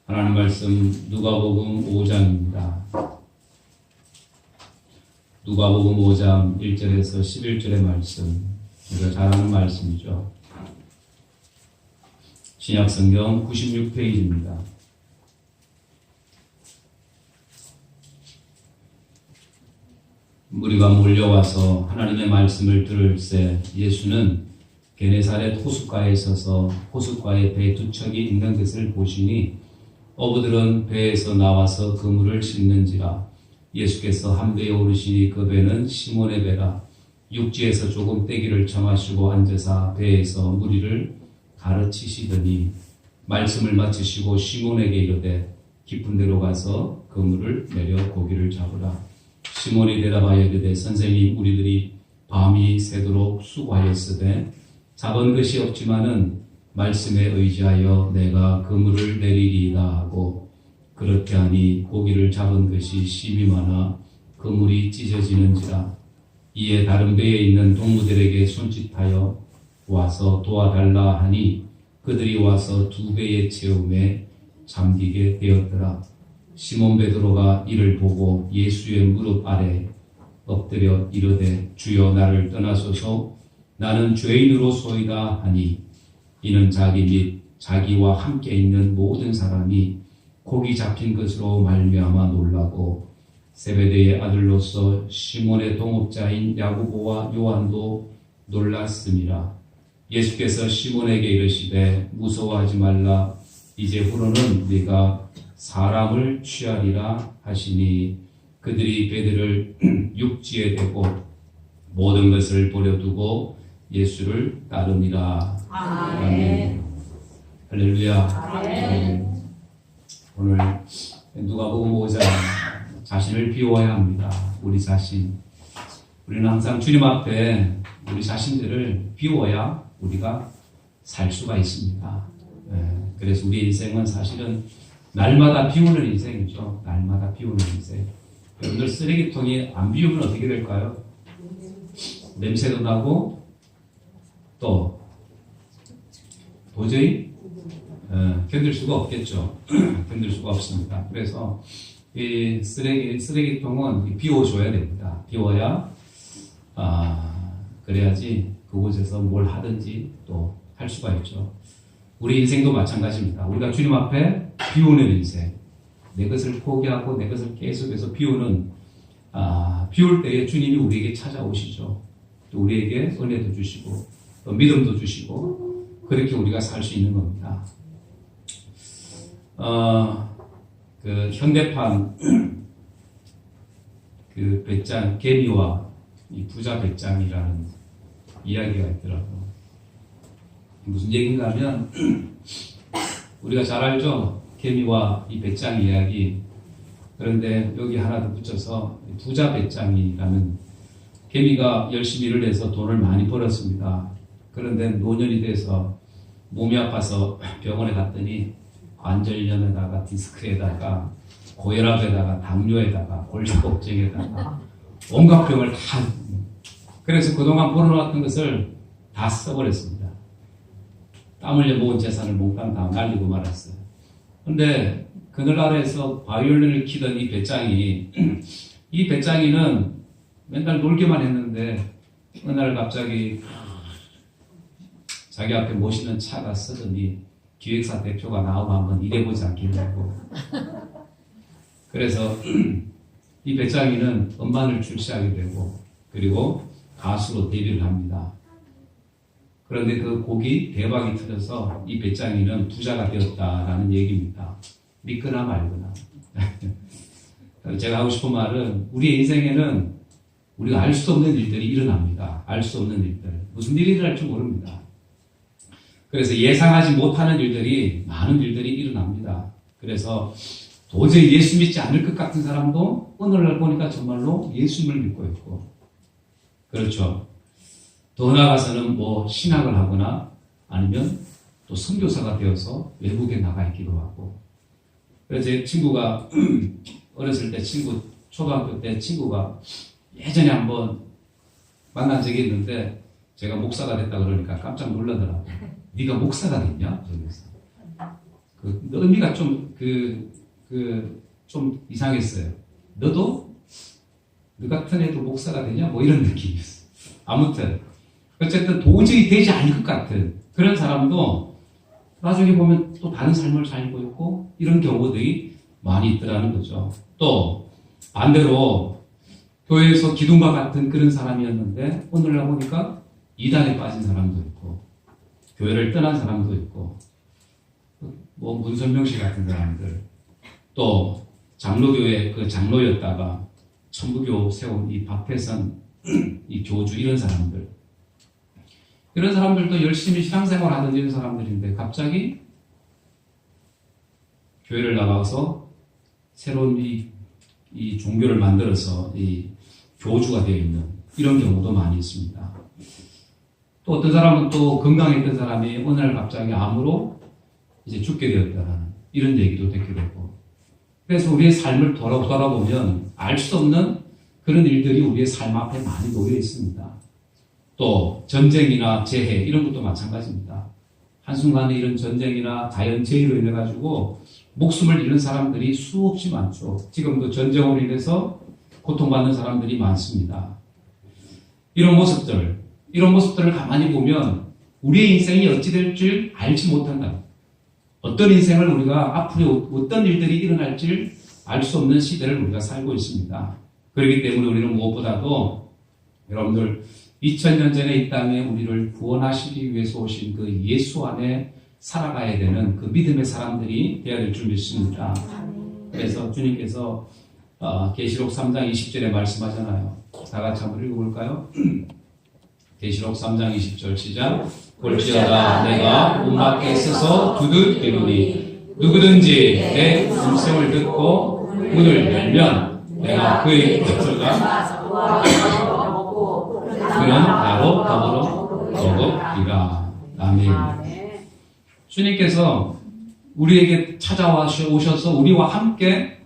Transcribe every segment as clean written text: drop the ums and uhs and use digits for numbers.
하나님 말씀 누가복음 5장입니다. 누가복음 5장 1절에서 11절의 말씀, 우리가 잘 아는 말씀이죠. 신약성경 96페이지입니다. 무리가 몰려와서 하나님의 말씀을 들을새 예수는 게네사렛 호숫가에 서서 호숫가에 배 두 척이 있는 것을 보시니 어부들은 배에서 나와서 그물을 씻는지라. 예수께서 한 배에 오르시니 그 배는 시몬의 배라. 육지에서 조금 떼기를 청하시고 앉으사 배에서 무리를 가르치시더니 말씀을 마치시고 시몬에게 이르되 깊은 데로 가서 그물을 내려 고기를 잡으라. 시몬이 대답하여 이르되 선생님, 우리들이 밤이 새도록 수고하였으되 잡은 것이 없지만은 말씀에 의지하여 내가 그물을 내리리이다 하고, 그렇게 하니 고기를 잡은 것이 심히 많아 그물이 찢어지는지라. 이에 다른 배에 있는 동무들에게 손짓하여 와서 도와달라 하니 그들이 와서 두 배의 채움에 잠기게 되었더라. 시몬 베드로가 이를 보고 예수의 무릎 아래 엎드려 이르되 주여 나를 떠나소서, 나는 죄인으로소이다 하니, 이는 자기 및 자기와 함께 있는 모든 사람이 고기 잡힌 것으로 말미암아 놀라고 세베대의 아들로서 시몬의 동업자인 야고보와 요한도 놀랐음이라. 예수께서 시몬에게 이르시되 무서워하지 말라. 이제 후로는 네가 사람을 취하리라 하시니 그들이 배들을 육지에 대고 모든 것을 버려두고 예수를 따르니라. 아멘. 할렐루야. 아멘. 오늘 누가복음 5장, 자신을 비워야 합니다. 우리 자신. 우리는 항상 주님 앞에 우리 자신들을 비워야 우리가 살 수가 있습니다. 그래서 우리 인생은 사실은 날마다 비우는 인생이죠. 날마다 비우는 인생. 여러분들 쓰레기통이 안 비우면 어떻게 될까요? 냄새도 나고 또 도저히 견딜 수가 없겠죠. 견딜 수가 없습니다. 그래서 이 쓰레기통은 비워줘야 됩니다. 비워야 그래야지 그곳에서 뭘 하든지 또 할 수가 있죠. 우리 인생도 마찬가지입니다. 우리가 주님 앞에 비우는 인생, 내 것을 포기하고 내 것을 계속해서 비우는, 비울 때에 주님이 우리에게 찾아오시죠. 또 우리에게 은혜도 주시고 또 믿음도 주시고, 그렇게 우리가 살 수 있는 겁니다. 그 현대판 그 배짱, 개미와 이 부자 배짱이라는 이야기가 있더라고요. 무슨 얘기인가 하면 우리가 잘 알죠? 개미와 이 배짱 이야기. 그런데 여기 하나 더 붙여서 부자 배짱이라는, 개미가 열심히 일을 해서 돈을 많이 벌었습니다. 그런데 노년이 돼서 몸이 아파서 병원에 갔더니 관절염에다가 디스크에다가 고혈압에다가 당뇨에다가 골다공증에다가 온갖 병을 다, 그래서 그동안 벌어놓았던 것을 다 써버렸습니다. 땀 흘려 모은 재산을 몽땅 다 날리고 말았어요. 근데 그늘아래에서 바이올린을 키던 이 배짱이, 이 배짱이는 맨날 놀기만 했는데 어느 날 갑자기 자기 앞에 모시는 차가 서더니 기획사 대표가 나오고 한번 일해보지 않겠냐고. 그래서 이 배짱이는 음반을 출시하게 되고, 그리고 가수로 데뷔를 합니다. 그런데 그 곡이 대박이 터져서 이 배짱이는 부자가 되었다라는 얘기입니다. 믿거나 말거나. 제가 하고 싶은 말은, 우리 인생에는 우리가 알 수 없는 일들이 일어납니다. 알 수 없는 일들. 무슨 일이 일어날지 모릅니다. 그래서 예상하지 못하는 일들이, 많은 일들이 일어납니다. 그래서 도저히 예수 믿지 않을 것 같은 사람도 오늘날 보니까 정말로 예수를 믿고 있고, 그렇죠. 더 나아가서는 뭐 신학을 하거나 아니면 또 선교사가 되어서 외국에 나가 있기도 하고. 그래서 제 친구가 어렸을 때 초등학교 때 친구가 예전에 한번 만난 적이 있는데 제가 목사가 됐다 그러니까 깜짝 놀라더라고요. 네가 목사가 됐냐? 그러면서. 의미가 좀 이상했어요. 너 같은 애도 목사가 되냐? 뭐 이런 느낌이었어요. 아무튼 어쨌든 도저히 되지 않을 것 같은 그런 사람도 나중에 보면 또 다른 삶을 살고 있고 이런 경우들이 많이 있더라는 거죠. 또 반대로 교회에서 기둥과 같은 그런 사람이었는데 오늘날 보니까 이단에 빠진 사람도 있고 교회를 떠난 사람도 있고 뭐 문선명 씨 같은 사람들 또 장로교회 그 장로였다가 천부교 세운 이 박태선 이 교주 이런 사람들 이런 사람들도 열심히 신앙생활 하던 이런 사람들인데 갑자기 교회를 나가서 새로운 이 종교를 만들어서 이 교주가 되어 있는 이런 경우도 많이 있습니다. 또 어떤 사람은 또 건강했던 사람이 어느 날 갑자기 암으로 이제 죽게 되었다는 이런 얘기도 듣게 되고 그래서 우리의 삶을 돌아보면 알 수 없는 그런 일들이 우리의 삶 앞에 많이 놓여 있습니다. 또 전쟁이나 재해 이런 것도 마찬가지입니다. 한순간에 이런 전쟁이나 자연재해로 인해 가지고 목숨을 잃는 사람들이 수없이 많죠. 지금도 전쟁으로 인해서 고통받는 사람들이 많습니다. 이런 모습들을 가만히 보면 우리의 인생이 어찌 될 줄 알지 못한다. 어떤 인생을 우리가 앞으로 어떤 일들이 일어날지 알 수 없는 시대를 우리가 살고 있습니다. 그렇기 때문에 우리는 무엇보다도 여러분들 2000년 전에 이 땅에 우리를 구원하시기 위해서 오신 그 예수 안에 살아가야 되는 그 믿음의 사람들이 되어야 될 줄 믿습니다. 그래서 주님께서 계시록 3장 20절에 말씀하잖아요. 다 같이 한번 읽어볼까요? 계시록 3장 20절 시작. 볼지어다 내가 문 밖에 서서 두들기노니 누구든지 내 음성을 듣고 문을 열면 내가 그의 곁을 가 그는 나로 더불어 먹으리라. 아멘. 주님께서 우리에게 찾아오셔서 우리와 함께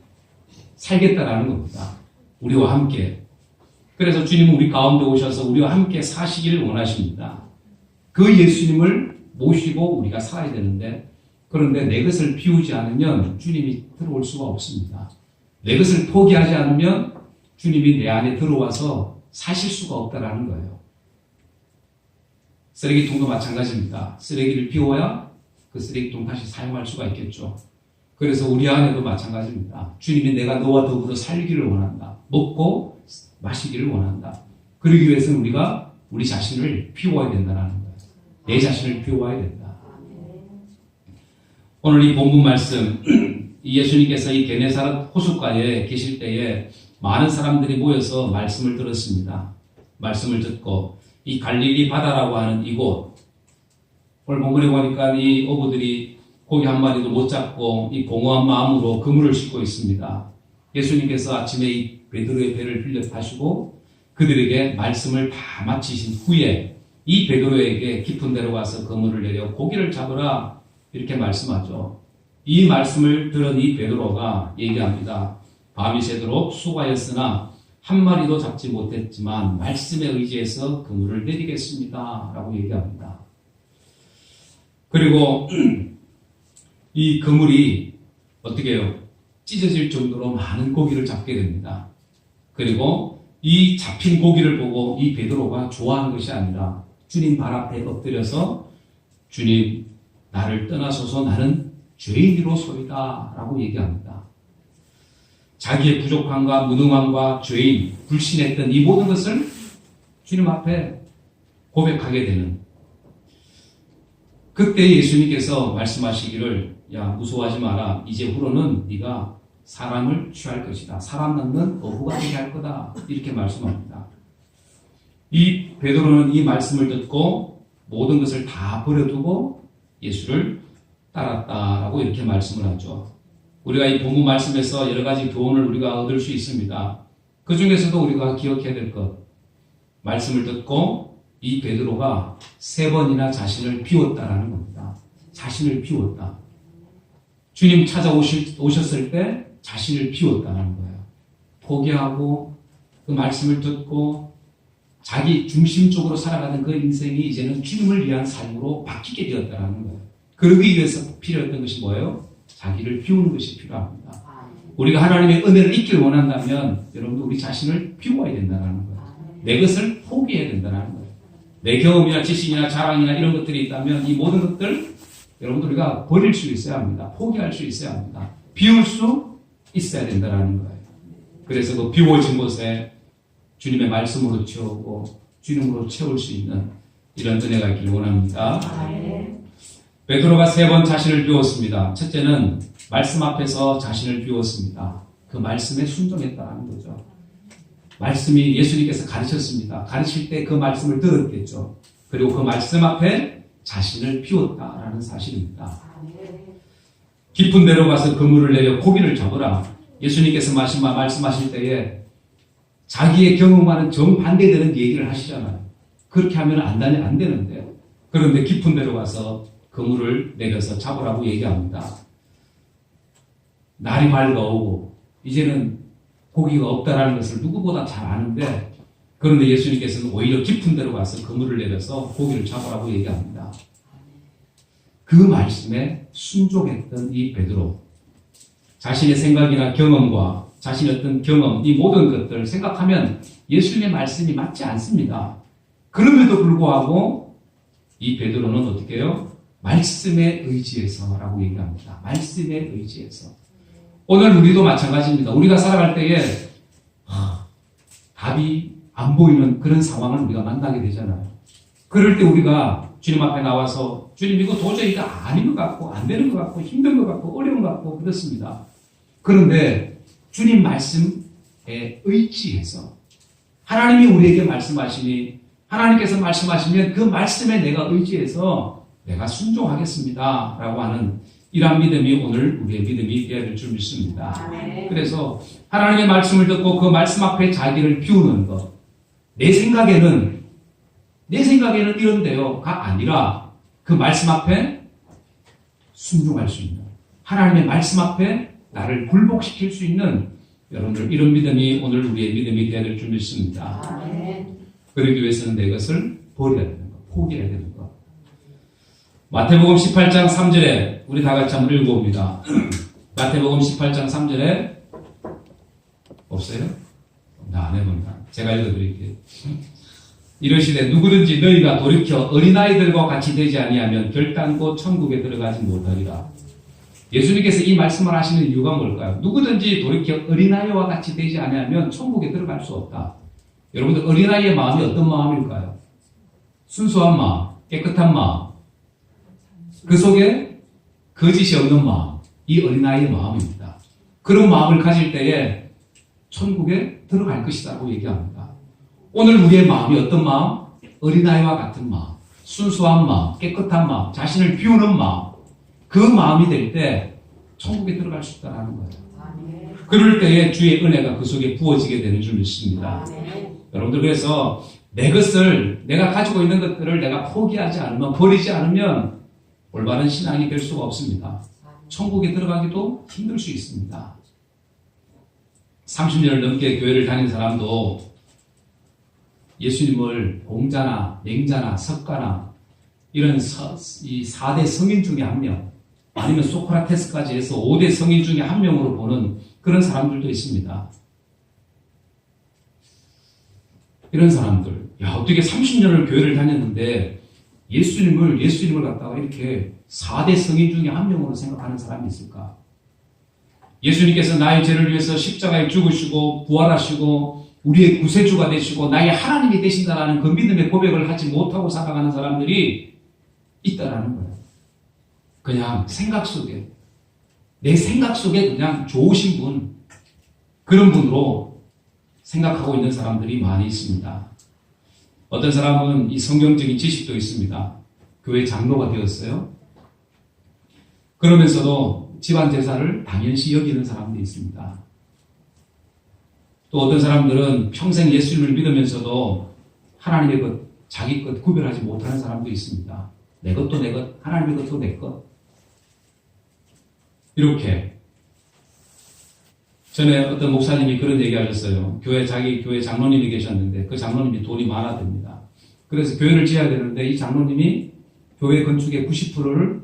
살겠다라는 겁니다. 우리와 함께. 그래서 주님은 우리 가운데 오셔서 우리와 함께 사시기를 원하십니다. 그 예수님을 모시고 우리가 살아야 되는데 그런데 내 것을 비우지 않으면 주님이 들어올 수가 없습니다. 내 것을 포기하지 않으면 주님이 내 안에 들어와서 사실 수가 없다라는 거예요. 쓰레기통도 마찬가지입니다. 쓰레기를 비워야 그 쓰레기통 다시 사용할 수가 있겠죠. 그래서 우리 안에도 마찬가지입니다. 주님이 내가 너와 더불어 살기를 원한다. 먹고 마시기를 원한다. 그러기 위해서는 우리가 우리 자신을 비워야 된다는 거예요. 내 자신을 비워야 된다. 오늘 이 본문 말씀 예수님께서 이 게네사렛 호숫가에 계실 때에 많은 사람들이 모여서 말씀을 들었습니다. 말씀을 듣고 이 갈릴리 바다라고 하는 이곳 오늘 본문에 보니까 이 어부들이 고기 한 마리도 못 잡고 이 공허한 마음으로 그물을 싣고 있습니다. 예수님께서 아침에 이 베드로의 배를 빌려 타시고 그들에게 말씀을 다 마치신 후에 이 베드로에게 깊은 데로 가서 그물을 내려 고기를 잡으라 이렇게 말씀하죠. 이 말씀을 들은 이 베드로가 얘기합니다. 밤이 새도록 수고하였으나 한 마리도 잡지 못했지만 말씀에 의지해서 그물을 내리겠습니다 라고 얘기합니다. 그리고 이 그물이 어떻게 해요? 찢어질 정도로 많은 고기를 잡게 됩니다. 그리고 이 잡힌 고기를 보고 이 베드로가 좋아하는 것이 아니라 주님 발 앞에 엎드려서 주님 나를 떠나소서 나는 죄인이로소이다 라고 얘기합니다. 자기의 부족함과 무능함과 죄인, 불신했던 이 모든 것을 주님 앞에 고백하게 되는 그때 예수님께서 말씀하시기를 야 무서워하지 마라. 이제 후로는 네가 사람을 취할 것이다. 사람 낳는 어부가 되게 할 거다. 이렇게 말씀합니다. 이 베드로는 이 말씀을 듣고 모든 것을 다 버려두고 예수를 따랐다라고 이렇게 말씀을 하죠. 우리가 이 본문 말씀에서 여러 가지 교훈을 우리가 얻을 수 있습니다. 그 중에서도 우리가 기억해야 될 것, 말씀을 듣고 이 베드로가 3번이나 자신을 비웠다라는 겁니다. 자신을 비웠다. 주님 찾아오셨을 때 자신을 비웠다는 거예요. 포기하고 그 말씀을 듣고 자기 중심적으로 살아가는 그 인생이 이제는 주님을 위한 삶으로 바뀌게 되었다는 거예요. 그러기 위해서 필요했던 것이 뭐예요? 자기를 비우는 것이 필요합니다. 우리가 하나님의 은혜를 잊기를 원한다면 여러분들 우리 자신을 비워야 된다는 거예요. 내 것을 포기해야 된다는 거예요. 내 경험이나 지식이나 자랑이나 이런 것들이 있다면 이 모든 것들 여러분들 우리가 버릴 수 있어야 합니다. 포기할 수 있어야 합니다. 비울 수 있어야 된다는 거예요. 그래서 그 비워진 곳에 주님의 말씀으로 채우고 주님으로 채울 수 있는 이런 은혜가 있기를 원합니다. 베드로가 3번 자신을 비웠습니다. 첫째는 말씀 앞에서 자신을 비웠습니다. 그 말씀에 순종했다는 거죠. 말씀이 예수님께서 가르쳤습니다. 가르칠 때 그 말씀을 들었겠죠. 그리고 그 말씀 앞에 자신을 비웠다라는 사실입니다. 깊은 데로 가서 그물을 내려 고기를 잡으라. 예수님께서 말씀하실 때에 자기의 경험과는 정반대되는 얘기를 하시잖아요. 그렇게 하면 안 되는데 그런데 깊은 데로 가서 그물을 내려서 잡으라고 얘기합니다. 날이 밝아오고 이제는 고기가 없다라는 것을 누구보다 잘 아는데 그런데 예수님께서는 오히려 깊은 데로 가서 그물을 내려서 고기를 잡으라고 얘기합니다. 그 말씀에 순종했던 이 베드로 자신의 생각이나 경험과 자신의 어떤 경험 이 모든 것들을 생각하면 예수님의 말씀이 맞지 않습니다. 그럼에도 불구하고 이 베드로는 어떻게 해요? 말씀에 의지해서 라고 얘기합니다. 말씀에 의지해서. 오늘 우리도 마찬가지입니다. 우리가 살아갈 때에 답이 안 보이는 그런 상황을 우리가 만나게 되잖아요. 그럴 때 우리가 주님 앞에 나와서 주님 이거 도저히 아닌 것 같고 안 되는 것 같고 힘든 것 같고 어려운 것 같고 그렇습니다. 그런데 주님 말씀에 의지해서 하나님이 우리에게 말씀하시니 하나님께서 말씀하시면 그 말씀에 내가 의지해서 내가 순종하겠습니다 라고 하는 이러한 믿음이 오늘 우리의 믿음이 되어야 될 줄 믿습니다. 그래서 하나님의 말씀을 듣고 그 말씀 앞에 자기를 비우는 것 내 생각에는 이런데요가 아니라 그 말씀 앞에 순종할 수 있는 하나님의 말씀 앞에 나를 굴복시킬 수 있는 여러분들 이런 믿음이 오늘 우리의 믿음이 되어야 될 줄 믿습니다. 그러기 위해서는 내 것을 버려야 되는 것, 포기해야 되는 것. 마태복음 18장 3절에 우리 다 같이 한번 읽어봅니다. 마태복음 18장 3절에 없어요? 나 안 해본다. 제가 읽어드릴게요. 이르시되 누구든지 너희가 돌이켜 어린아이들과 같이 되지 아니하면 결단코 천국에 들어가지 못하리라. 예수님께서 이 말씀을 하시는 이유가 뭘까요? 누구든지 돌이켜 어린아이와 같이 되지 아니하면 천국에 들어갈 수 없다. 여러분들 어린아이의 마음이 어떤 마음일까요? 순수한 마음, 깨끗한 마음, 그 속에 거짓이 없는 마음, 이 어린아이의 마음입니다. 그런 마음을 가질 때에 천국에 들어갈 것이라고 얘기합니다. 오늘 우리의 마음이 어떤 마음? 어린아이와 같은 마음, 순수한 마음, 깨끗한 마음, 자신을 비우는 마음, 그 마음이 될 때 천국에 들어갈 수 있다는 거예요. 그럴 때에 주의 은혜가 그 속에 부어지게 되는 줄 믿습니다. 여러분들 그래서 내 것을 내가 가지고 있는 것들을 내가 포기하지 않으면 버리지 않으면 올바른 신앙이 될 수가 없습니다. 천국에 들어가기도 힘들 수 있습니다. 30년을 넘게 교회를 다닌 사람도 예수님을 공자나 맹자나 석가나 이런 이 4대 성인 중에 한 명 아니면 소크라테스까지 해서 5대 성인 중에 한 명으로 보는 그런 사람들도 있습니다. 이런 사람들 어떻게 30년을 교회를 다녔는데 예수님을 갖다가 이렇게 4대 성인 중에 한 명으로 생각하는 사람이 있을까? 예수님께서 나의 죄를 위해서 십자가에 죽으시고 부활하시고 우리의 구세주가 되시고 나의 하나님이 되신다라는 그 믿음의 고백을 하지 못하고 살아가는 사람들이 있다라는 거예요. 그냥 생각 속에 내 생각 속에 그냥 좋으신 분 그런 분으로 생각하고 있는 사람들이 많이 있습니다. 어떤 사람은 이 성경적인 지식도 있습니다. 교회 장로가 되었어요. 그러면서도 집안 제사를 당연시 여기는 사람도 있습니다. 또 어떤 사람들은 평생 예수님을 믿으면서도 하나님의 것, 자기 것 구별하지 못하는 사람도 있습니다. 내 것도 내 것, 하나님의 것도 내 것. 이렇게 전에 어떤 목사님이 그런 얘기 하셨어요. 자기 교회 장로님이 계셨는데 그 장로님이 돈이 많아 됩니다. 그래서 교회를 지어야 되는데 이 장로님이 교회 건축의 90%를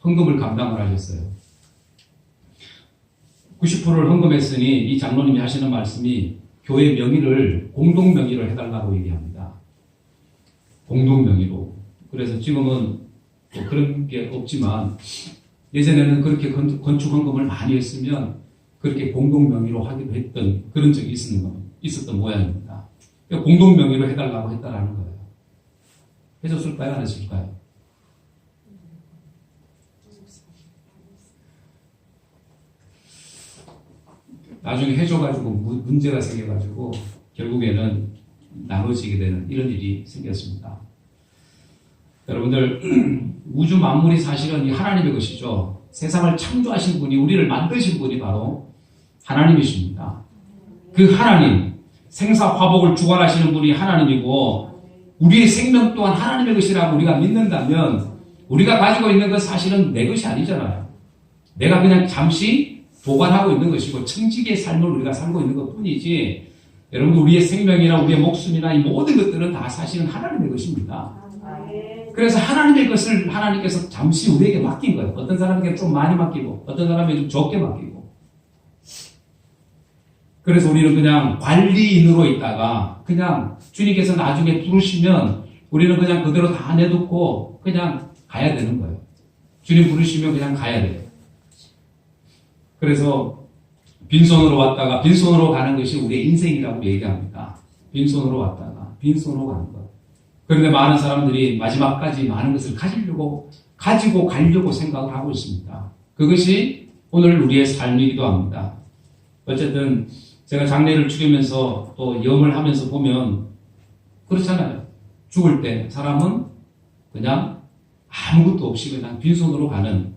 헌금을 감당을 하셨어요. 90%를 헌금했으니 이 장로님이 하시는 말씀이 교회 명의를 공동 명의로 해달라고 얘기합니다. 공동 명의로. 그래서 지금은 뭐 그런 게 없지만 예전에는 그렇게 건축 헌금을 많이 했으면 그렇게 공동 명의로 하기도 했던 그런 적이 있었던 모양입니다. 그러니까 공동 명의로 해달라고 했다라는 거예요. 해줬을까요? 안 했을까요? 나중에 해줘가지고 문제가 생겨가지고 결국에는 나눠지게 되는 이런 일이 생겼습니다. 여러분들 우주 만물이 사실은 이 하나님의 것이죠. 세상을 창조하신 분이 우리를 만드신 분이 바로 하나님이십니다. 그 하나님 생사화복을 주관하시는 분이 하나님이고 우리의 생명 또한 하나님의 것이라고 우리가 믿는다면 우리가 가지고 있는 건 사실은 내 것이 아니잖아요. 내가 그냥 잠시 보관하고 있는 것이고 청지기의 삶을 우리가 살고 있는 것 뿐이지 여러분 우리의 생명이나 우리의 목숨이나 이 모든 것들은 다 사실은 하나님의 것입니다. 그래서 하나님의 것을 하나님께서 잠시 우리에게 맡긴 거예요. 어떤 사람에게 좀 많이 맡기고 어떤 사람에게 좀 적게 맡기고 그래서 우리는 그냥 관리인으로 있다가 그냥 주님께서 나중에 부르시면 우리는 그냥 그대로 다 내놓고 그냥 가야 되는 거예요. 주님 부르시면 그냥 가야 돼요. 그래서 빈손으로 왔다가 빈손으로 가는 것이 우리의 인생이라고 얘기합니다. 빈손으로 왔다가 빈손으로 가는 것. 그런데 많은 사람들이 마지막까지 많은 것을 가지고 가려고 생각을 하고 있습니다. 그것이 오늘 우리의 삶이기도 합니다. 어쨌든 제가 장례를 치르면서 또 염을 하면서 보면 그렇잖아요. 죽을 때 사람은 그냥 아무것도 없이 그냥 빈손으로 가는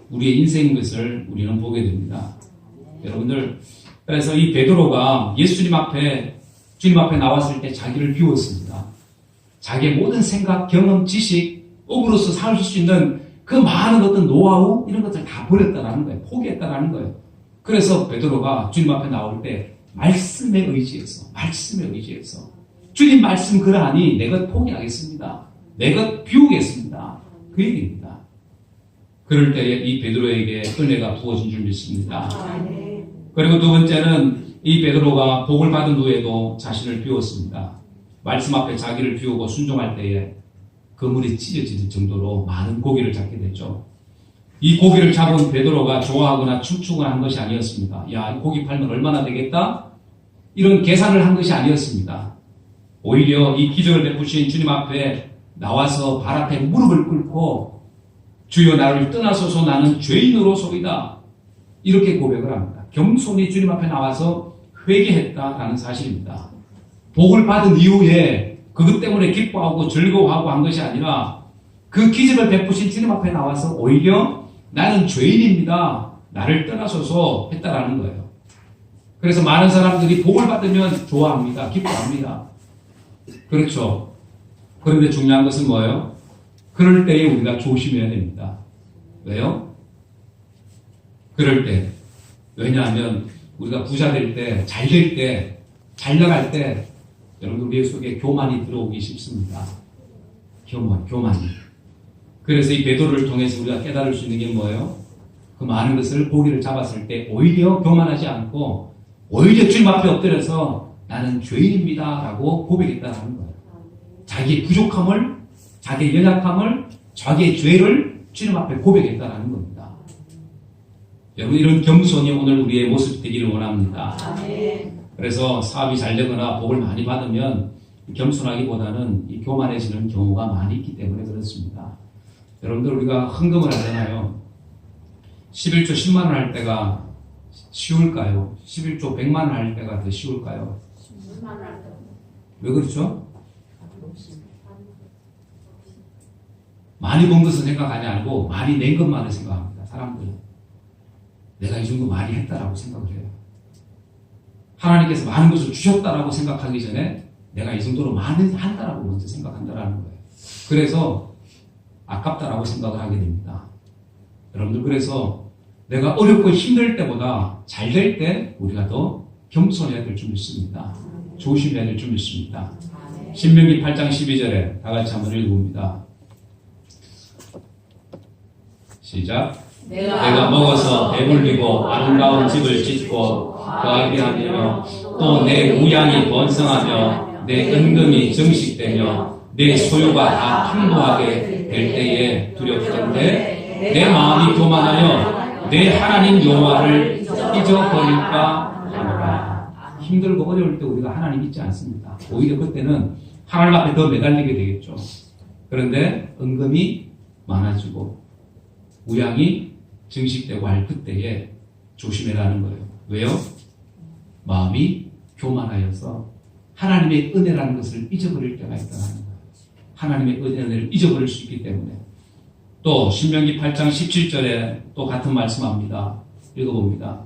우리의 인생인 것을 우리는 보게 됩니다. 여러분들 그래서 이 베드로가 예수님 앞에 주님 앞에 나왔을 때 자기를 비웠습니다. 자기의 모든 생각, 경험, 지식, 업으로서 살 수 있는 그 많은 어떤 노하우 이런 것들 다 버렸다라는 거예요. 포기했다라는 거예요. 그래서 베드로가 주님 앞에 나올 때 말씀에 의지해서 주님 말씀 그러하니 내 것 포기하겠습니다. 내 것 비우겠습니다. 그 얘기입니다. 그럴 때에 이 베드로에게 은혜가 부어진 줄 믿습니다. 그리고 두 번째는 이 베드로가 복을 받은 후에도 자신을 비웠습니다. 말씀 앞에 자기를 비우고 순종할 때에 그물이 찢어질 정도로 많은 고기를 잡게 됐죠. 이 고기를 잡은 베드로가 좋아하거나 춤추거나 한 것이 아니었습니다. 야, 이 고기 팔면 얼마나 되겠다? 이런 계산을 한 것이 아니었습니다. 오히려 이 기적을 베푸신 주님 앞에 나와서 발 앞에 무릎을 꿇고 주여 나를 떠나소서 나는 죄인으로소이다. 이렇게 고백을 합니다. 겸손히 주님 앞에 나와서 회개했다라는 사실입니다. 복을 받은 이후에 그것 때문에 기뻐하고 즐거워하고 한 것이 아니라 그 기적을 베푸신 주님 앞에 나와서 오히려 나는 죄인입니다. 나를 떠나소서 했다라는 거예요. 그래서 많은 사람들이 복을 받으면 좋아합니다. 기뻐합니다. 그렇죠. 그런데 중요한 것은 뭐예요? 그럴 때에 우리가 조심해야 됩니다. 왜요? 그럴 때. 왜냐하면 우리가 부자 될 때, 잘 될 때, 잘 나갈 때 여러분 우리 속에 교만이 들어오기 쉽습니다. 교만이. 그래서 이 베드로를 통해서 우리가 깨달을 수 있는 게 뭐예요? 그 많은 것을 고기를 잡았을 때 오히려 교만하지 않고 오히려 주님 앞에 엎드려서 나는 죄인입니다 라고 고백했다는 거예요. 자기의 부족함을 자기의 연약함을, 자기의 죄를 주님 앞에 고백했다는 겁니다. 여러분 이런 겸손이 오늘 우리의 모습이 되기를 원합니다. 그래서 사업이 잘 되거나 복을 많이 받으면 겸손하기보다는 이 교만해지는 경우가 많이 있기 때문에 그렇습니다. 여러분들 우리가 헌금을 하잖아요. 11조 10만 원 할 때가 쉬울까요? 11조 100만 원 할 때가 더 쉬울까요? 왜 그렇죠? 많이 번 것을 생각하지 않고 많이 낸 것만을 생각합니다. 사람들은. 내가 이 정도 많이 했다라고 생각을 해요. 하나님께서 많은 것을 주셨다라고 생각하기 전에 내가 이 정도로 많이 한다라고 먼저 생각한다라는 거예요. 그래서 아깝다라고 생각을 하게 됩니다. 여러분들 그래서 내가 어렵고 힘들 때보다 잘 될 때 우리가 더 겸손해야 될 줄 믿습니다. 조심해야 될 줄 믿습니다. 신명기 8장 12절에 다 같이 한번 읽어봅니다. 시작. 내가 먹어서 배불리고 아름다운 집을 짓고 거하게 하며 또 내 우양이 번성하며 내 은금이 정식되며 내 소유가 다 풍부하게 될 때에 두렵던데 내 마음이 교만하여 내 하나님 여호와를 잊어버릴까 하노라. 힘들고 어려울 때 우리가 하나님 잊지 않습니다. 오히려 그때는 하나님 앞에 더 매달리게 되겠죠. 그런데 은금이 많아지고 우양이 증식되고 할 그때에 조심해라는 거예요. 왜요? 마음이 교만하여서 하나님의 은혜라는 것을 잊어버릴 때가 있다는 거예요. 하나님의 은혜를 잊어버릴 수 있기 때문에. 또 신명기 8장 17절에 또 같은 말씀합니다. 읽어봅니다.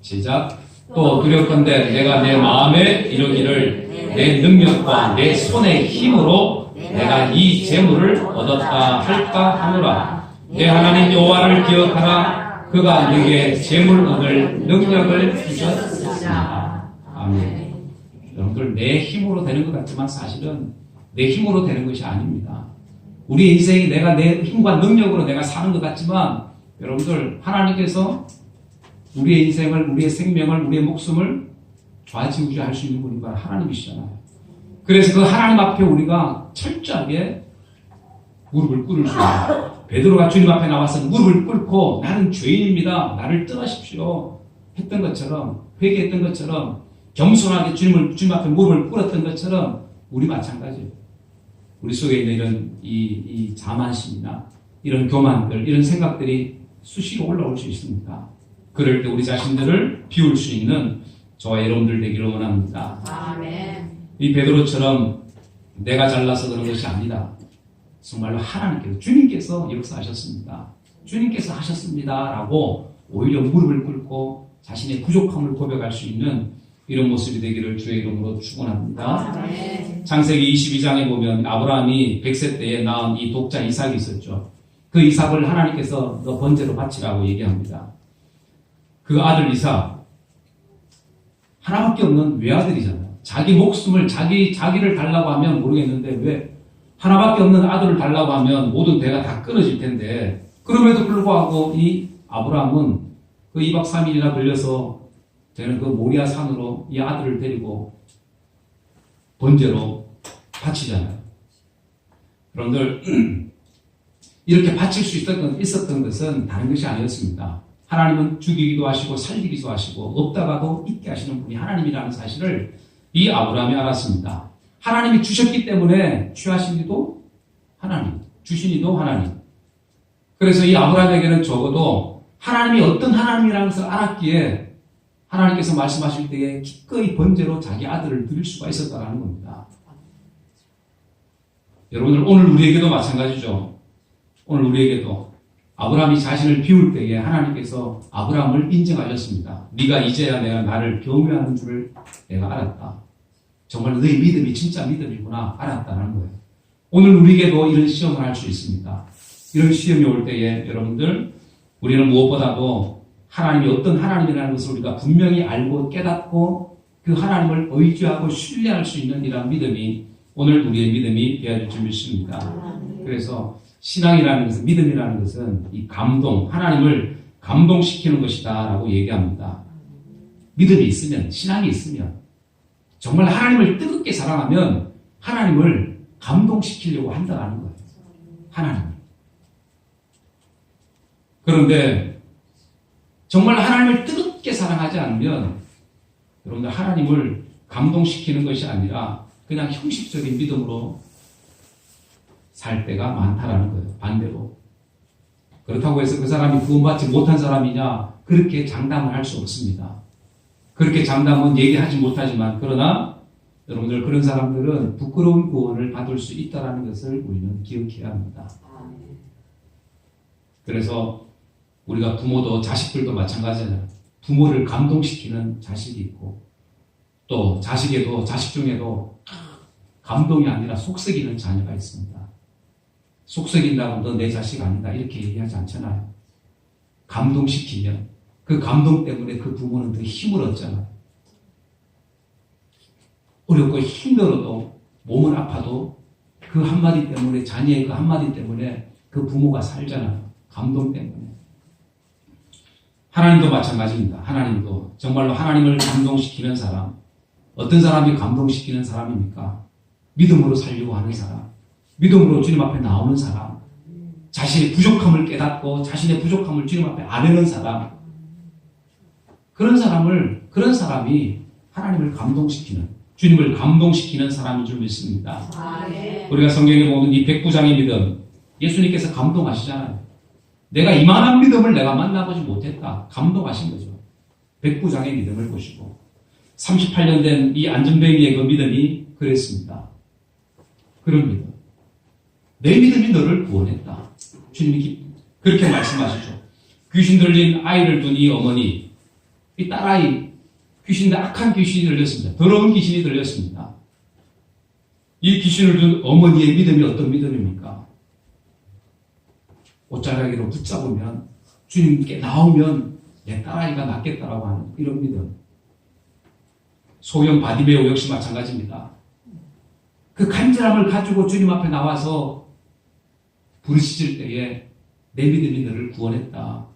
시작. 또 두렵건대 내가 내 마음에 이르기를 내 능력과 내 손의 힘으로 내가 이 재물을 얻었다 할까 하노라. 내 하나님 여호와를 기억하라. 그가 네게 재물 얻을 능력을 주셨습니다. 아멘. 여러분들 내 힘으로 되는 것 같지만 사실은 내 힘으로 되는 것이 아닙니다. 우리 인생이 내가 내 힘과 능력으로 내가 사는 것 같지만 여러분들 하나님께서 우리의 인생을, 우리의 생명을, 우리의 목숨을 좌지우지할 수 있는 분이 바로 하나님이시잖아요. 그래서 그 하나님 앞에 우리가 철저하게 무릎을 꿇을 수 있어요. 베드로가 주님 앞에 나와서 무릎을 꿇고 나는 죄인입니다. 나를 떠나십시오. 했던 것처럼, 회개했던 것처럼, 겸손하게 주님 앞에 무릎을 꿇었던 것처럼 우리 마찬가지예요. 우리 속에 있는 이런 이 자만심이나 이런 교만들, 이런 생각들이 수시로 올라올 수 있습니다. 그럴 때 우리 자신들을 비울 수 있는 저와 여러분들 되기를 원합니다. 아멘. 이 베드로처럼 내가 잘나서 그런 것이 아니다. 정말로 하나님께서, 주님께서 역사하셨습니다. 주님께서 하셨습니다. 라고 오히려 무릎을 꿇고 자신의 부족함을 고백할 수 있는 이런 모습이 되기를 주의 이름으로 축원합니다. 아멘. 창세기 22장에 보면 아브라함이 100세 때에 낳은 이 독자 이삭이 있었죠. 그 이삭을 하나님께서 너 번제로 바치라고 얘기합니다. 그 아들 이삭, 하나밖에 없는 외아들이잖아요. 자기 목숨을, 자기를 달라고 하면 모르겠는데 왜 하나밖에 없는 아들을 달라고 하면 모든 배가 다 끊어질 텐데, 그럼에도 불구하고 이 아브라함은 그 2박 3일이나 걸려서 되는 그 모리아 산으로 이 아들을 데리고 번제로 바치잖아요. 여러분들, 이렇게 바칠 수 있었던 것은 다른 것이 아니었습니다. 하나님은 죽이기도 하시고 살리기도 하시고 없다가도 있게 하시는 분이 하나님이라는 사실을 이 아브라함이 알았습니다. 하나님이 주셨기 때문에 취하신 이도 하나님, 주신 이도 하나님. 그래서 이 아브라함에게는 적어도 하나님이 어떤 하나님이라는 것을 알았기에 하나님께서 말씀하실 때에 기꺼이 번제로 자기 아들을 드릴 수가 있었다는 겁니다. 여러분들 오늘 우리에게도 마찬가지죠. 오늘 우리에게도 아브라함이 자신을 비울 때에 하나님께서 아브라함을 인정하셨습니다. 네가 이제야 내가 나를 경외하는 줄을 내가 알았다. 정말 너의 믿음이 진짜 믿음이구나 알았다는 거예요. 오늘 우리에게도 이런 시험을 할 수 있습니다. 이런 시험이 올 때에 여러분들 우리는 무엇보다도 하나님이 어떤 하나님이라는 것을 우리가 분명히 알고 깨닫고 그 하나님을 의지하고 신뢰할 수 있는 이런 믿음이 오늘 우리의 믿음이 되어야 될 줄 믿습니다. 그래서 신앙이라는 것은, 믿음이라는 것은 이 감동, 하나님을 감동시키는 것이다 라고 얘기합니다. 믿음이 있으면, 신앙이 있으면, 정말 하나님을 뜨겁게 사랑하면 하나님을 감동시키려고 한다는 거예요. 하나님. 그런데 정말 하나님을 뜨겁게 사랑하지 않으면 여러분들 하나님을 감동시키는 것이 아니라 그냥 형식적인 믿음으로 살 때가 많다라는 거예요. 반대로. 그렇다고 해서 그 사람이 구원받지 못한 사람이냐 그렇게 장담을 할 수 없습니다. 그렇게 장담은 얘기하지 못하지만 그러나 여러분들 그런 사람들은 부끄러운 구원을 받을 수 있다는 것을 우리는 기억해야 합니다. 그래서 우리가 부모도 자식들도 마찬가지잖아요. 부모를 감동시키는 자식이 있고 또 자식 중에도 감동이 아니라 속썩이는 자녀가 있습니다. 속썩인다고 너 내 자식 아니다 이렇게 얘기하지 않잖아요. 감동시키면 그 감동 때문에 그 부모는 더 힘을 얻잖아요. 어렵고 힘들어도 몸은 아파도 그 한마디 때문에 자녀의 그 한마디 때문에 그 부모가 살잖아요. 감동 때문에. 하나님도 마찬가지입니다. 하나님도 정말로 하나님을 감동시키는 사람. 어떤 사람이 감동시키는 사람입니까? 믿음으로 살려고 하는 사람. 믿음으로 주님 앞에 나오는 사람. 자신의 부족함을 깨닫고 자신의 부족함을 주님 앞에 아뢰는 사람. 그런 사람이 하나님을 감동시키는, 주님을 감동시키는 사람인 줄 믿습니다. 우리가 성경에 보면 이 백부장의 믿음, 예수님께서 감동하시잖아요. 내가 이만한 믿음을 내가 만나보지 못했다. 감동하신 거죠. 백부장의 믿음을 보시고 38년 된 이 안전뱅이의 그 믿음이 그랬습니다. 그런 믿음. 내 믿음이 너를 구원했다. 주님이 그렇게 말씀하시죠. 귀신 들린 아이를 둔 이 어머니, 이 딸아이, 악한 귀신이 들렸습니다. 더러운 귀신이 들렸습니다. 이 귀신을 둔 어머니의 믿음이 어떤 믿음입니까? 옷자락으로 붙잡으면, 주님께 나오면 내 딸아이가 낫겠다라고 하는 이런 믿음. 소형 바디메오 역시 마찬가지입니다. 그 간절함을 가지고 주님 앞에 나와서 부르짖을 때에 내 믿음이 너를 구원했다.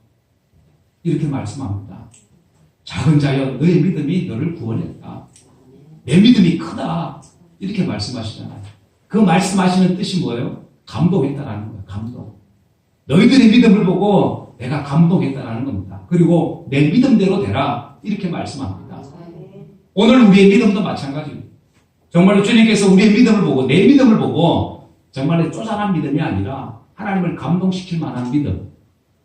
이렇게 말씀합니다. 작은 자여 너의 믿음이 너를 구원했다. 내 믿음이 크다. 이렇게 말씀하시잖아요. 그 말씀하시는 뜻이 뭐예요? 감동했다라는 거예요. 감동. 너희들의 믿음을 보고 내가 감동했다라는 겁니다. 그리고 내 믿음대로 되라. 이렇게 말씀합니다. 오늘 우리의 믿음도 마찬가지입니다. 정말로 주님께서 우리의 믿음을 보고 내 믿음을 보고 정말로 쪼잔한 믿음이 아니라 하나님을 감동시킬 만한 믿음,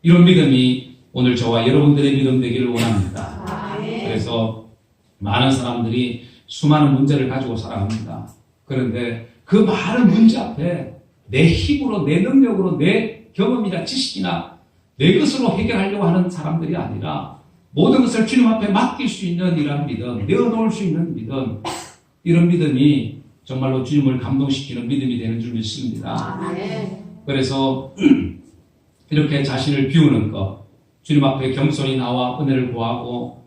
이런 믿음이 오늘 저와 여러분들의 믿음 되기를 원합니다. 그래서 많은 사람들이 수많은 문제를 가지고 살아갑니다. 그런데 그 많은 문제 앞에 내 힘으로, 내 능력으로, 내 경험이나 지식이나 내 것으로 해결하려고 하는 사람들이 아니라 모든 것을 주님 앞에 맡길 수 있는 이런 믿음, 내어놓을 수 있는 믿음, 이런 믿음이 정말로 주님을 감동시키는 믿음이 되는 줄 믿습니다. 그래서 이렇게 자신을 비우는 것, 주님 앞에 겸손히 나와 은혜를 구하고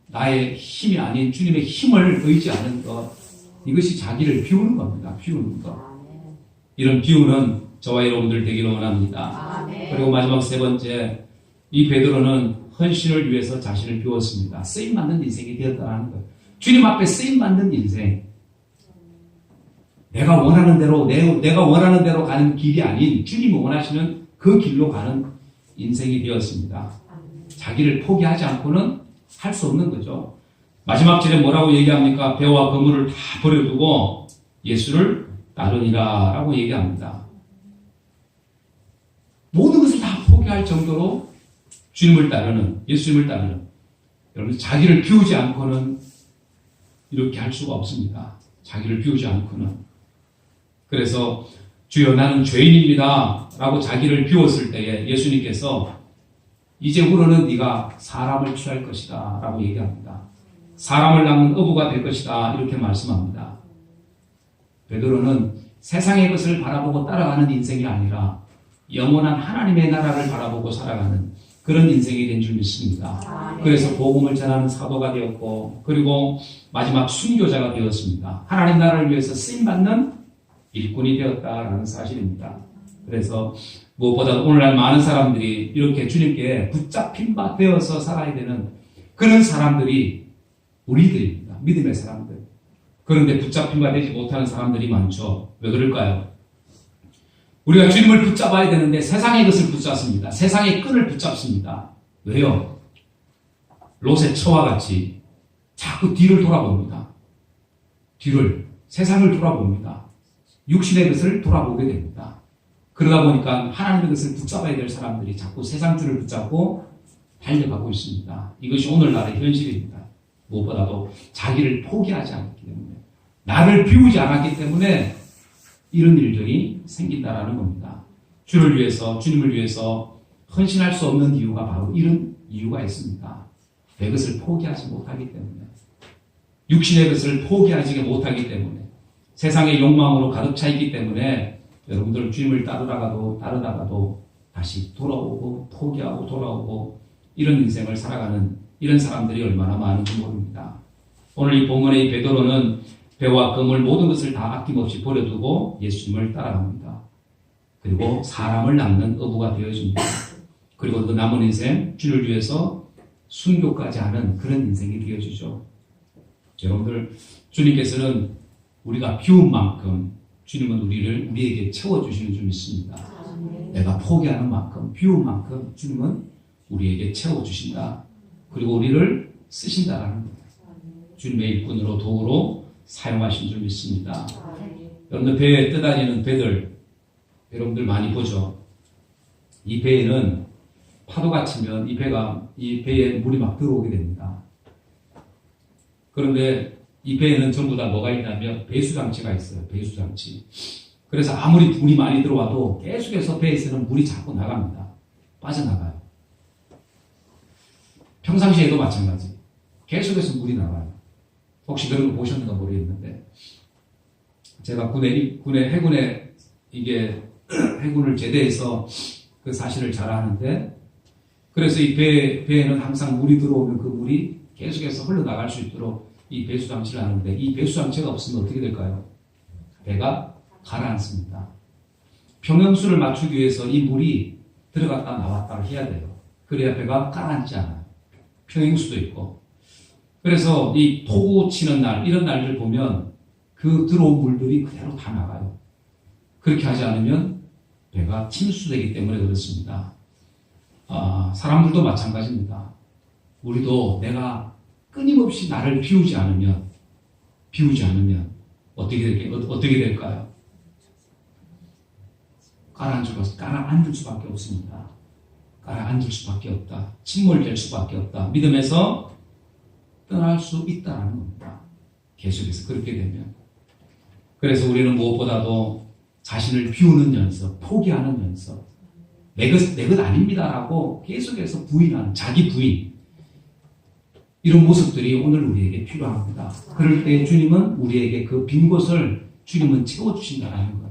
나의 힘이 아닌 주님의 힘을 의지하는 것, 이것이 자기를 비우는 겁니다. 비우는 것. 이런 비우는 저와 여러분들 되기를 원합니다. 그리고 마지막 세 번째, 이 베드로는 헌신을 위해서 자신을 비웠습니다. 쓰임받는 인생이 되었다는 거예요. 주님 앞에 쓰임받는 인생. 내가 원하는 대로 가는 길이 아닌 주님이 원하시는 그 길로 가는 인생이 되었습니다. 자기를 포기하지 않고는 할 수 없는 거죠. 마지막 절에 뭐라고 얘기합니까? 배와 거물을 다 버려두고 예수를 따르니라 라고 얘기합니다. 모든 것을 다 포기할 정도로 주님을 따르는, 예수님을 따르는, 여러분 자기를 비우지 않고는 이렇게 할 수가 없습니다. 자기를 비우지 않고는. 그래서 주여 나는 죄인입니다 라고 자기를 비웠을 때에 예수님께서 이제부로는 네가 사람을 취할 것이다 라고 얘기합니다. 사람을 낳는 어부가 될 것이다 이렇게 말씀합니다. 베드로는 세상의 것을 바라보고 따라가는 인생이 아니라 영원한 하나님의 나라를 바라보고 살아가는 그런 인생이 된 줄 믿습니다. 그래서 복음을 전하는 사도가 되었고 그리고 마지막 순교자가 되었습니다. 하나님 나라를 위해서 쓰임받는 일꾼이 되었다라는 사실입니다. 그래서 무엇보다 오늘날 많은 사람들이 이렇게 주님께 붙잡힌 바 되어서 살아야 되는 그런 사람들이 우리들입니다. 믿음의 사람들. 그런데 붙잡힌 바 되지 못하는 사람들이 많죠. 왜 그럴까요? 우리가 주님을 붙잡아야 되는데 세상의 것을 붙잡습니다. 세상의 끈을 붙잡습니다. 왜요? 롯의 처와 같이 자꾸 뒤를 돌아봅니다. 세상을 돌아봅니다. 육신의 것을 돌아보게 됩니다. 그러다 보니까 하나님의 것을 붙잡아야 될 사람들이 자꾸 세상 줄을 붙잡고 달려가고 있습니다. 이것이 오늘날의 현실입니다. 무엇보다도 자기를 포기하지 않기 때문에, 나를 비우지 않았기 때문에 이런 일들이 생긴다라는 겁니다. 주를 위해서, 주님을 위해서 헌신할 수 없는 이유가 바로 이런 이유가 있습니다. 내 것을 포기하지 못하기 때문에, 육신의 것을 포기하지 못하기 때문에, 세상의 욕망으로 가득 차 있기 때문에 여러분들 주님을 따르다가도 다시 돌아오고 포기하고 돌아오고 이런 인생을 살아가는 이런 사람들이 얼마나 많은지 모릅니다. 오늘 이 본문의 이 베드로는 배와 그물 모든 것을 다 아낌없이 버려두고 예수님을 따라갑니다. 그리고 사람을 낳는 어부가 되어줍니다. 그리고 그 남은 인생 주를 위해서 순교까지 하는 그런 인생이 되어지죠. 여러분들, 주님께서는 우리가 비운 만큼 주님은 우리에게 채워주시는 줄 믿습니다. 내가 포기하는 만큼, 비운 만큼 주님은 우리에게 채워주신다. 그리고 우리를 쓰신다라는 거예요. 주님의 일꾼으로 도구로 사용하신 줄 믿습니다. 여러분들, 배에 떠다니는 배들 여러분들 많이 보죠. 이 배에는 파도가 치면 이 배에 물이 막 들어오게 됩니다. 그런데 이 배에는 전부 다 뭐가 있냐면 배수장치가 있어요. 배수장치. 그래서 아무리 물이 많이 들어와도 계속해서 배에서는 물이 자꾸 나갑니다. 빠져나가요. 평상시에도 마찬가지. 계속해서 물이 나가요. 혹시 그런 거 보셨는가 모르겠는데, 제가 해군에 이게 해군을 제대해서 그 사실을 잘 아는데, 그래서 이 배에는 항상 물이 들어오면 그 물이 계속해서 흘러나갈 수 있도록 이 배수장치를 하는데, 이 배수장치가 없으면 어떻게 될까요? 배가 가라앉습니다. 평형수를 맞추기 위해서 이 물이 들어갔다 나왔다를 해야 돼요. 그래야 배가 가라앉지 않아요. 평행수도 있고. 그래서 이 폭우 치는 날, 이런 날들 보면 그 들어온 물들이 그대로 다 나가요. 그렇게 하지 않으면 배가 침수되기 때문에 그렇습니다. 사람들도 마찬가지입니다. 우리도 내가 끊임없이 나를 비우지 않으면 어떻게 될까요? 가라앉을 수밖에 없습니다. 가라앉을 수밖에 없다. 침몰될 수밖에 없다. 믿음에서 떠날 수 있다는 겁니다. 계속해서 그렇게 되면. 그래서 우리는 무엇보다도 자신을 비우는 연습, 포기하는 연습, 내 것 아닙니다라고 계속해서 부인하는 자기 부인, 이런 모습들이 오늘 우리에게 필요합니다. 그럴 때 주님은 우리에게 그 빈 곳을 주님은 채워주신다는 거예요.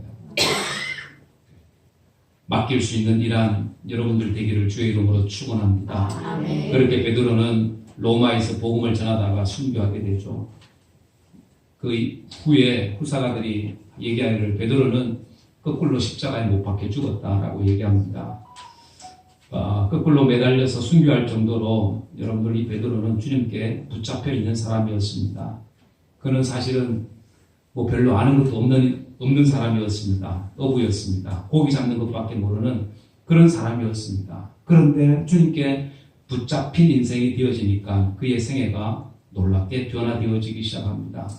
맡길 수 있는 일한 여러분들 되기를 주의 이름으로 축원합니다. 그렇게 베드로는 로마에서 복음을 전하다가 순교하게 되죠. 그 후에 후사가들이 얘기하기를 베드로는 거꾸로 십자가에 못 박혀 죽었다라고 얘기합니다. 거꾸로 매달려서 순교할 정도로 여러분들 이 베드로는 주님께 붙잡혀 있는 사람이었습니다. 그는 사실은 별로 아는 것도 없는 사람이었습니다. 어부였습니다. 고기 잡는 것밖에 모르는 그런 사람이었습니다. 그런데 주님께 붙잡힌 인생이 되어지니까 그의 생애가 놀랍게 변화되어지기 시작합니다.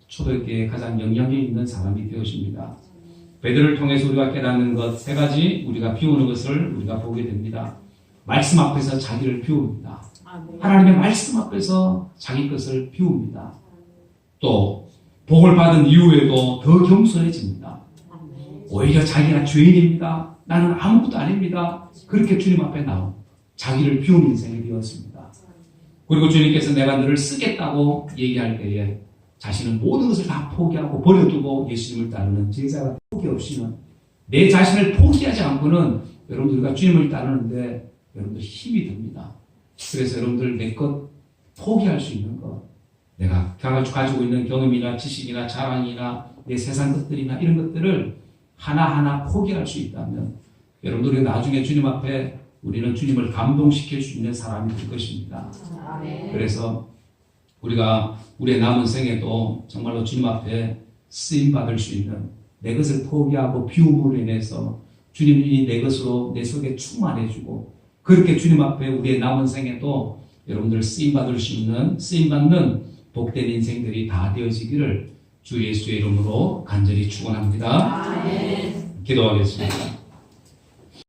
초대교회에 가장 영향력 있는 사람이 되어집니다. 베드로를 통해서 우리가 깨닫는 것 세 가지, 우리가 비우는 것을 우리가 보게 됩니다. 말씀 앞에서 자기를 비웁니다. 하나님의 말씀 앞에서 자기 것을 비웁니다. 또 복을 받은 이후에도 더 겸손해집니다. 오히려 자기가 죄인입니다. 나는 아무것도 아닙니다. 그렇게 주님 앞에 나온 자기를 비운 인생이 되었습니다. 그리고 주님께서 내가 너를 쓰겠다고 얘기할 때에 자신은 모든 것을 다 포기하고 버려두고 예수님을 따르는 제자가 포기 없이는, 내 자신을 포기하지 않고는 여러분들 우리가 주님을 따르는데 여러분들 힘이 듭니다. 그래서 여러분들 내 것 포기할 수 있는 것, 내가 가지고 있는 경험이나 지식이나 자랑이나 내 세상 것들이나 이런 것들을 하나하나 포기할 수 있다면 여러분들이 나중에 주님 앞에 우리는 주님을 감동시킬 수 있는 사람이 될 것입니다. 그래서 우리가 우리의 남은 생에도 정말로 주님 앞에 쓰임받을 수 있는, 내 것을 포기하고 비움으로 인해서 주님이 내 것으로 내 속에 충만해주고, 그렇게 주님 앞에 우리의 남은 생에도 여러분들 쓰임받을 수 있는, 쓰임받는 복된 인생들이 다 되어지기를 주 예수의 이름으로 간절히 축원합니다. 기도하겠습니다.